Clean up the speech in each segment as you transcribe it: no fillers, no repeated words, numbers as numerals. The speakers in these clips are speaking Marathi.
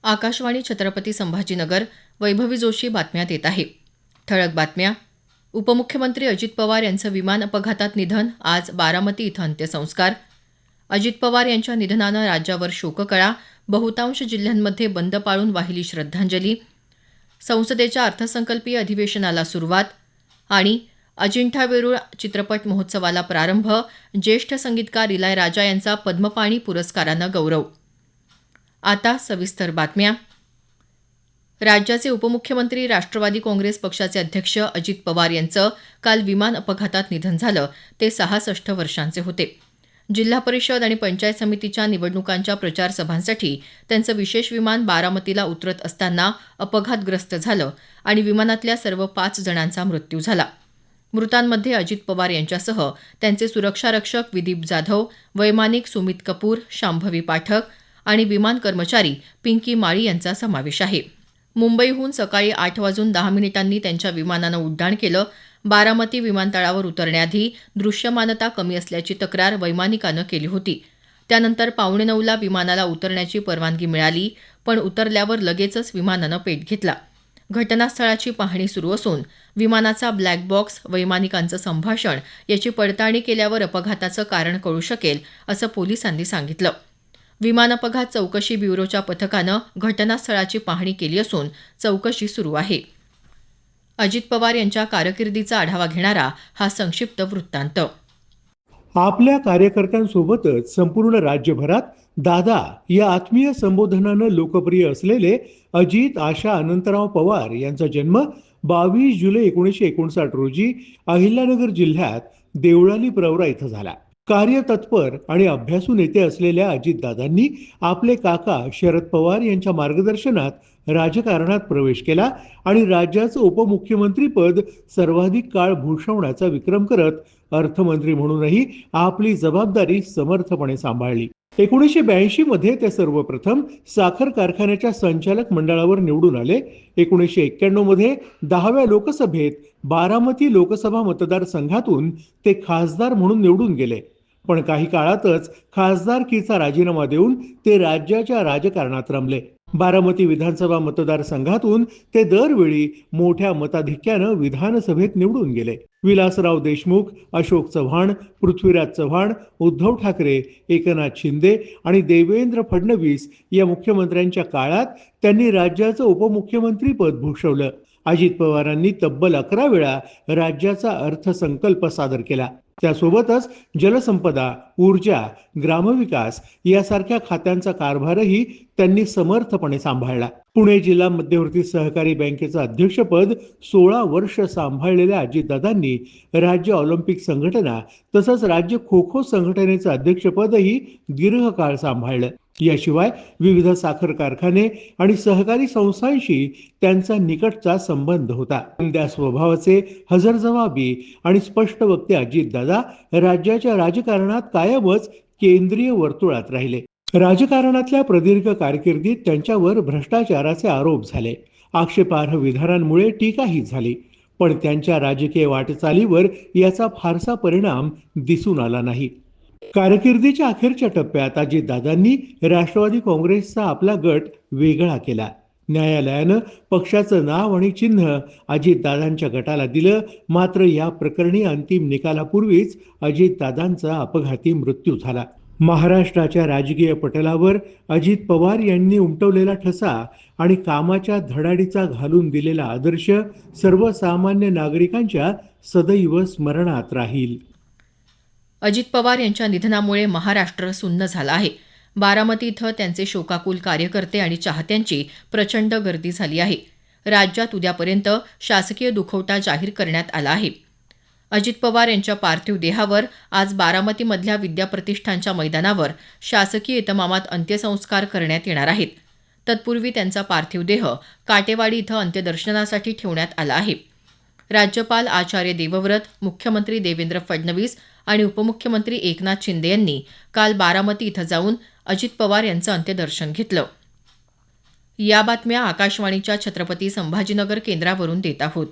आकाशवाणी छत्रपती संभाजीनगर. वैभवी जोशी बातम्या देत आहे. ठळक बातम्या. उपमुख्यमंत्री अजित पवार यांचं विमान अपघातात निधन. आज बारामती इथं अंत्यसंस्कार. अजित पवार यांच्या निधनानं राज्यावर शोककळा. बहुतांश जिल्ह्यांमध्ये बंद पाळून वाहिली श्रद्धांजली. संसदेच्या अर्थसंकल्पीय अधिवेशनाला सुरुवात. आणि अजिंठा वेरूळ चित्रपट महोत्सवाला प्रारंभ. ज्येष्ठ संगीतकार इलायराजा यांचा पद्मपाणी पुरस्कारानं गौरव. आता सविस्तर बातम्या. राज्याचे उपमुख्यमंत्री राष्ट्रवादी काँग्रेस पक्षाचे अध्यक्ष अजित पवार यांचं काल विमान अपघातात निधन झालं. ते 66 वर्षांचे होते. जिल्हा परिषद आणि पंचायत समितीच्या निवडणुकांच्या प्रचार सभांसाठी त्यांचं विशेष विमान बारामतीला उतरत असताना अपघातग्रस्त झालं आणि विमानातल्या सर्व 5 जणांचा मृत्यू झाला. मृतांमध्ये अजित पवार यांच्यासह त्यांचे सुरक्षारक्षक विदीप जाधव, वैमानिक सुमित कपूर, शांभवी पाठक आणि विमान कर्मचारी पिंकी माळी यांचा समावेश आहे. मुंबईहून सकाळी 8:10 त्यांच्या विमानानं उड्डाण केलं. बारामती विमानतळावर उतरण्याआधी दृश्यमानता कमी असल्याची तक्रार वैमानिकानं केली होती. त्यानंतर 8:45ला विमानाला उतरण्याची परवानगी मिळाली, पण उतरल्यावर लगेचच विमानानं पेट घेतला. घटनास्थळाची पाहणी सुरू असून विमानाचा ब्लॅक बॉक्स, वैमानिकांचं संभाषण याची पडताळणी केल्यावर अपघाताचं कारण कळू शकेल, असं पोलिसांनी सांगितलं. विमान अपघात चौकशी ब्युरोच्या पथकानं घटनास्थळाची पाहणी केली असून चौकशी सुरू आहे. अजित पवार यांच्या कारकिर्दीचा आढावा घेणारा हा संक्षिप्त वृत्तांत. आपल्या कार्यकर्त्यांसोबतच संपूर्ण राज्यभरात दादा या आत्मीय संबोधनानं लोकप्रिय असलेले अजित आशा अनंतराव पवार यांचा जन्म 22 जुलै 1959 रोजी अहिल्यानगर जिल्ह्यात देवळाली प्रवरा इथं झाला. कार्यतत्पर आणि अभ्यासू नेते असलेल्या अजितदादांनी आपले काका शरद पवार यांच्या मार्गदर्शनात राजकारणात प्रवेश केला आणि राज्याचं उपमुख्यमंत्रीपद सर्वाधिक काळ भूषवण्याचा विक्रम करत अर्थमंत्री म्हणूनही आपली जबाबदारी समर्थपणे सांभाळली. 1982 मध्ये ते सर्वप्रथम साखर कारखान्याच्या संचालक मंडळावर निवडून आले. 1991 मध्ये 10व्या लोकसभेत बारामती लोकसभा मतदारसंघातून ते खासदार म्हणून निवडून गेले. पण काही काळातच खासदारकीचा राजीनामा देऊन ते राज्याच्या राजकारणात रमले. बारामती विधानसभा मतदारसंघातून ते दरवेळी मोठ्या मताधिक्यानं विधानसभेत निवडून गेले. विलासराव देशमुख, अशोक चव्हाण, पृथ्वीराज चव्हाण, उद्धव ठाकरे, एकनाथ शिंदे आणि देवेंद्र फडणवीस या मुख्यमंत्र्यांच्या काळात त्यांनी राज्याचं उपमुख्यमंत्रीपद भूषवलं. अजित पवारांनी तब्बल 11 वेळा राज्याचा अर्थसंकल्प सादर केला. त्यासोबतच जलसंपदा, ऊर्जा, ग्रामविकास यासारख्या खात्यांचा कारभारही त्यांनी समर्थपणे सांभाळला. पुणे जिल्हा मध्यवर्ती सहकारी बँकेचं अध्यक्षपद 16 वर्ष सांभाळलेल्या अजितदादांनी राज्य ऑलिम्पिक संघटना तसंच राज्य खो खो संघटनेचं अध्यक्षपदही दीर्घकाळ सांभाळलं. याशिवाय विविध साखर कारखाने आणि सहकारी संस्थांशी त्यांचा निकटचा संबंध होता. त्या स्वभावाचे हजरजबाबी आणि स्पष्ट वक्ते अजितदादा राज्याच्या राजकारणात कायमच केंद्रीय वर्तुळात राहिले. राजकारणातल्या प्रदीर्घ कारकिर्दीत त्यांच्यावर भ्रष्टाचाराचे आरोप झाले. आक्षेपार्ह विधानांमुळे टीकाही झाली. पण त्यांच्या राजकीय वाटचालीवर याचा फारसा परिणाम दिसून आला नाही. कारकिर्दीच्या अखेरच्या टप्प्यात अजितदादांनी राष्ट्रवादी काँग्रेसचा आपला गट वेगळा केला. न्यायालयानं पक्षाचं नाव आणि चिन्ह अजितदादांच्या गटाला दिलं. मात्र या प्रकरणी अंतिम निकालापूर्वीच अजितदादांचा अपघाती मृत्यू झाला. महाराष्ट्राच्या राजकीय पटलावर अजित पवार यांनी उमटवलेला ठसा आणि कामाच्या धडाडीचा घालून दिलेला आदर्श सर्वसामान्य नागरिकांच्या सदैव स्मरणात राहील. अजित पवार यांच्या निधनामुळे महाराष्ट्र सुन्न झाला आहे. बारामती इथं त्यांचे शोकाकुल कार्यकर्ते आणि चाहत्यांची प्रचंड गर्दी झाली आहे. राज्यात उद्यापर्यंत शासकीय दुखवटा जाहीर करण्यात आला आहे. अजित पवार यांच्या पार्थिव देहावर आज बारामतीमधल्या विद्याप्रतिष्ठानच्या मैदानावर शासकीय इतमामात अंत्यसंस्कार करण्यात येणार आहेत. तत्पूर्वी त्यांचा पार्थिव देह काटेवाडी इथं अंत्यदर्शनासाठी ठेवण्यात आला आहे. राज्यपाल आचार्य देवव्रत, मुख्यमंत्री देवेंद्र फडणवीस आणि उपमुख्यमंत्री एकनाथ शिंदे यांनी काल बारामती इथं जाऊन अजित पवार यांचं अंत्यदर्शन घेतलं. या बातम्या आकाशवाणीच्या छत्रपती संभाजीनगर केंद्रावरून देत आहोत.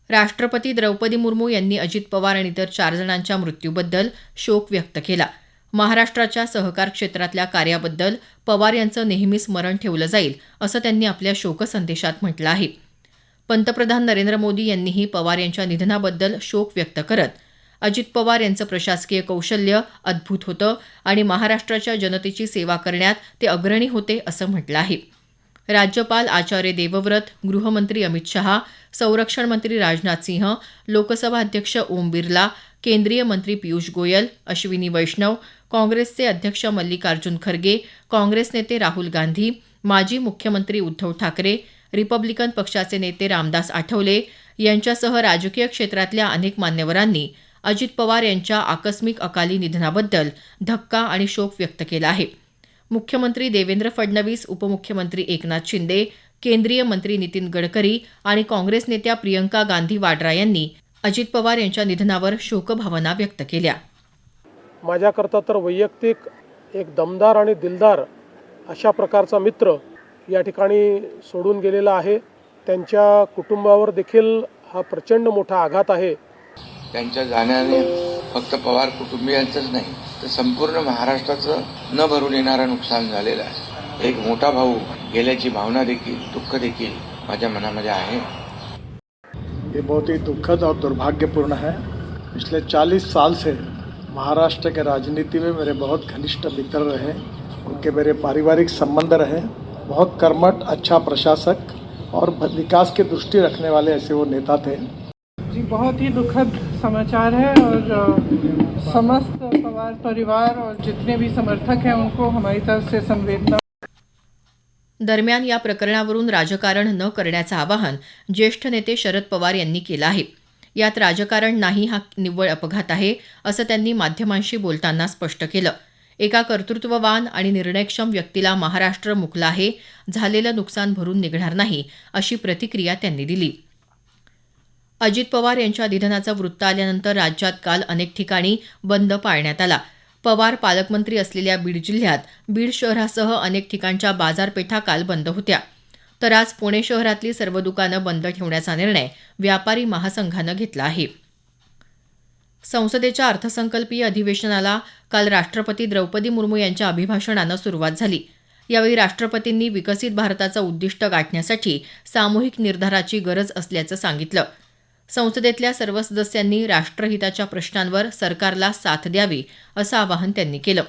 राष्ट्रपती द्रौपदी मुर्मू यांनी अजित पवार आणि इतर 4 जणांच्या मृत्यूबद्दल शोक व्यक्त केला. महाराष्ट्राच्या सहकार क्षेत्रातल्या कार्याबद्दल पवार यांचं नेहमी स्मरण ठेवलं जाईल असं त्यांनी आपल्या शोकसंदेशात म्हटलं आहे. पंतप्रधान नरेंद्र मोदी यांनीही पवार यांच्या निधनाबद्दल शोक व्यक्त करत अजित पवार यांचं प्रशासकीय कौशल्य अद्भुत होतं आणि महाराष्ट्राच्या जनतेची सेवा करण्यात ते अग्रणी होते असं म्हटलं आहे. राज्यपाल आचार्य देवव्रत, गृहमंत्री अमित शहा, संरक्षण मंत्री राजनाथ सिंह, लोकसभा अध्यक्ष ओम बिर्ला, केंद्रीय मंत्री पियुष गोयल, अश्विनी वैष्णव, काँग्रेसचे अध्यक्ष मल्लिकार्जुन खरगे, काँग्रेस नेते राहुल गांधी, माजी मुख्यमंत्री उद्धव ठाकरे, रिपब्लिकन पक्षाचे नेते रामदास आठवले यांच्यासह राजकीय क्षेत्रातल्या अनेक मान्यवरांनी अजित पवार यांच्या आकस्मिक अकाली निधनाबद्दल धक्का आणि शोक व्यक्त केला आहे. मुख्यमंत्री देवेंद्र फडणवीस, उपमुख्यमंत्री एकनाथ शिंदे, केंद्रीय मंत्री नितीन गडकरी आणि काँग्रेस नेत्या प्रियंका गांधी वाड्रा यांनी अजित पवार यांच्या निधनावर शोकभावना व्यक्त केल्या. माझ्याकरता तर वैयक्तिक एक दमदार आणि दिलदार अशा प्रकारचा मित्र या ठिकाणी सोडून गेलेला आहे. त्यांच्या कुटुंबावर देखील हा प्रचंड मोठा आघात आहे. त्यांच्या जाण्याने फक्त पवार कुटुंबियांचंच नाही तर संपूर्ण महाराष्ट्राचं न भरून येणारं नुकसान झालेलं आहे. एक मोठा भाऊ गेल्याची भावना देखील, दुःख देखील माझ्या मनामध्ये आहे. ये बहुत ही दुखद और दुर्भाग्यपूर्ण है. पिछले 40 साल से महाराष्ट्र के राजनीति में मेरे बहुत घनिष्ठ मित्र रहे, उनके मेरे पारिवारिक संबंध रहे. बहुत कर्मठ, अच्छा प्रशासक और विकास की दृष्टि रखने वाले ऐसे वो नेता थे. जी, बहुत ही दुखद समाचार है और समस्त पवार परिवार और जितने भी समर्थक हैं उनको हमारी तरफ से संवेदना. दरम्यान या प्रकरणावरून राजकारण न करण्याचं आवाहन ज्येष्ठ नेते शरद पवार यांनी केलं आहे. यात राजकारण नाही, हा निव्वळ अपघात आहे असं त्यांनी माध्यमांशी बोलताना स्पष्ट केलं. एका कर्तृत्ववान आणि निर्णयक्षम व्यक्तीला महाराष्ट्र मुकला आहे, झालेलं नुकसान भरून निघणार नाही अशी प्रतिक्रिया त्यांनी दिली. अजित पवार यांच्या निधनाचं वृत्त आल्यानंतर राज्यात काल अनेक ठिकाणी बंद पाळण्यात आला. पवार पालकमंत्री असलेल्या बीड जिल्ह्यात बीड शहरासह अनेक ठिकाणच्या बाजारपेठा काल बंद होत्या. तर आज पुणे शहरातली सर्व दुकानं बंद ठेवण्याचा निर्णय व्यापारी महासंघानं घेतला आहे. संसदेच्या अर्थसंकल्पीय अधिवेशनाला काल राष्ट्रपती द्रौपदी मुर्मू यांच्या अभिभाषणानं सुरुवात झाली. यावेळी राष्ट्रपतींनी विकसित भारताचं उद्दिष्ट गाठण्यासाठी सामूहिक निर्धाराची गरज असल्याचं सांगितलं. संसदेतल्या सर्व सदस्यांनी राष्ट्रहिताच्या प्रश्नांवर सरकारला साथ द्यावी असं आवाहन त्यांनी केलं.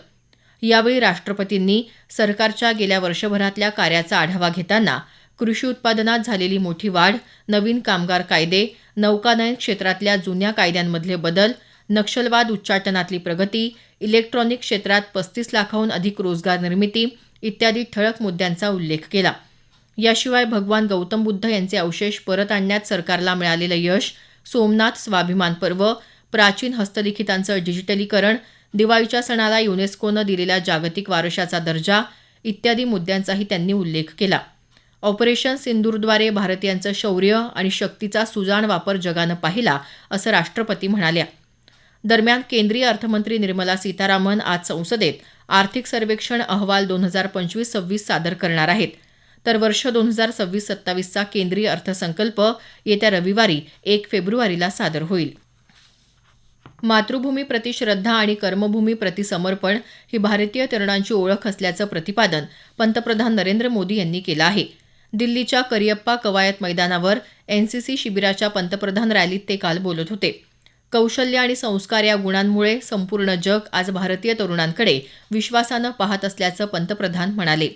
यावेळी राष्ट्रपतींनी सरकारच्या गेल्या वर्षभरातल्या कार्याचा आढावा घेताना कृषी उत्पादनात झालेली मोठी वाढ, नवीन कामगार कायदे, नौकानयन क्षेत्रातल्या जुन्या कायद्यांमधले बदल, नक्षलवाद उच्चाटनातली प्रगती, इलेक्ट्रॉनिक क्षेत्रात 35 लाखाहून अधिक रोजगार निर्मिती इत्यादी ठळक मुद्द्यांचा उल्लेख केला. याशिवाय भगवान गौतम बुद्ध यांचे अवशेष परत आणण्यात सरकारला मिळालेलं यश, सोमनाथ स्वाभिमान पर्व, प्राचीन हस्तलिखितांचं डिजिटलीकरण, दिवाळीच्या सणाला युनेस्कोनं दिलेला जागतिक वारशाचा दर्जा इत्यादी मुद्द्यांचाही त्यांनी उल्लेख केला. ऑपरेशन सिंदूरद्वारे भारतीयांचं शौर्य आणि शक्तीचा सुजाण वापर जगानं पाहिला असं राष्ट्रपती म्हणाल्या. दरम्यान केंद्रीय अर्थमंत्री निर्मला सीतारामन आज संसदेत आर्थिक सर्वेक्षण अहवाल 2025-26 सादर करणार आहेत. तर वर्ष 2026-27चा केंद्रीय अर्थसंकल्प येत्या रविवारी 1 फेब्रुवारीला सादर होईल. मातृभूमी प्रति श्रद्धा आणि कर्मभूमी प्रति समर्पण ही भारतीय तरुणांची ओळख असल्याचं प्रतिपादन पंतप्रधान नरेंद्र मोदी यांनी केलं आहे. दिल्लीच्या करियप्पा कवायत मैदानावर एनसीसी शिबिराच्या पंतप्रधान रॅलीत ते काल बोलत होते. कौशल्य आणि संस्कार या गुणांमुळे संपूर्ण जग आज भारतीय तरुणांकडे विश्वासानं पाहत असल्याचं पंतप्रधान म्हणाले.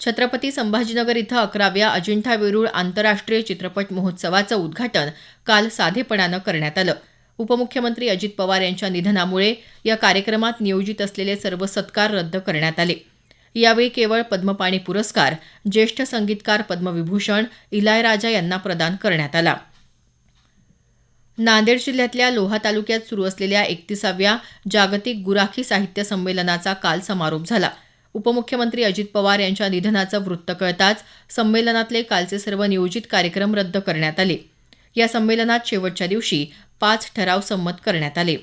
छत्रपती संभाजीनगर इथं 11व्या अजिंठा वेरूळ आंतरराष्ट्रीय चित्रपट महोत्सवाचं उद्घाटन काल साधेपणानं करण्यात आलं. उपमुख्यमंत्री अजित पवार यांच्या निधनामुळे या कार्यक्रमात नियोजित असलेले सर्व सत्कार रद्द करण्यात आले. यावेळी केवळ पद्मपाणी पुरस्कार ज्येष्ठ संगीतकार पद्मविभूषण इलायराजा यांना प्रदान करण्यात आला. नांदेड जिल्ह्यातल्या लोहा तालुक्यात सुरू असलेल्या 31व्या जागतिक गुराखी साहित्य संमेलनाचा काल समारोप झाला. उपमुख्यमंत्री अजित पवार यांच्या निधनाचं वृत्त कळताच संमेलनातले कालचे सर्व नियोजित कार्यक्रम रद्द करण्यात आले. या संमेलनात शेवटच्या दिवशी 5 ठराव संमत करण्यात आले.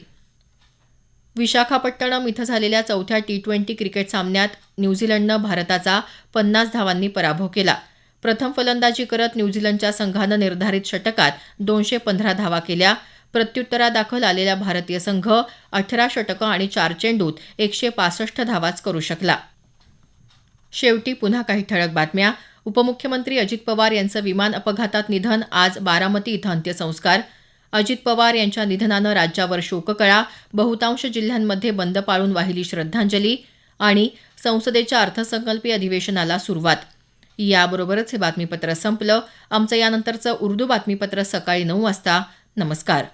विशाखापट्टणम इथं झालेल्या 4थ्या T20 क्रिकेट सामन्यात न्यूझीलंडनं भारताचा 50 धावांनी पराभव केला. प्रथम फलंदाजी करत न्यूझीलंडच्या संघानं निर्धारित षटकात 215 धावा केल्या. प्रत्युत्तरादाखल आलेला भारतीय संघ 18 षटकं आणि 4 चेंडूत 165 धावाच करू शकला. शेवटी पुन्हा काही ठळक बातम्या. उपमुख्यमंत्री अजित पवार यांचं विमान अपघातात निधन. आज बारामती इथं अंत्यसंस्कार. अजित पवार यांच्या निधनानं राज्यावर शोककळा. बहुतांश जिल्ह्यांमध्ये बंद पाळून वाहिली श्रद्धांजली. आणि संसदेच्या अर्थसंकल्पीय अधिवेशनाला सुरुवात. याबरोबरच हे बातमीपत्र संपलं. आमचं यानंतरचं उर्दू बातमीपत्र सकाळी 9 वाजता. नमस्कार.